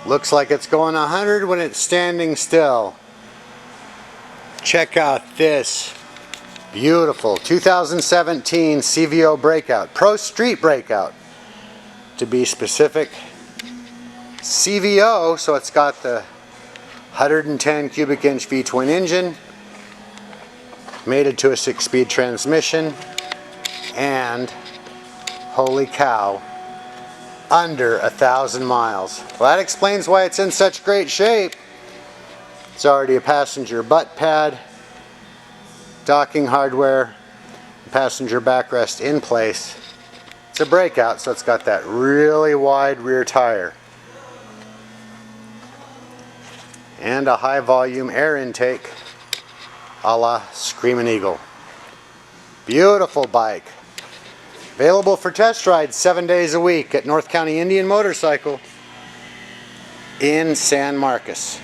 Looks like it's going 100 when it's standing still. Check out this beautiful 2017 CVO Breakout, Pro Street Breakout to be specific. CVO, so it's got the 110 cubic inch V-twin engine, mated to a 6-speed transmission, and holy cow, under 1,000 miles. Well, that explains why it's in such great shape. It's already a passenger butt pad, docking hardware, passenger backrest in place. It's a Breakout, so it's got that really wide rear tire. And a high volume air intake a la Screamin' Eagle. Beautiful bike. Available for test rides 7 days a week at North County Indian Motorcycle in San Marcos.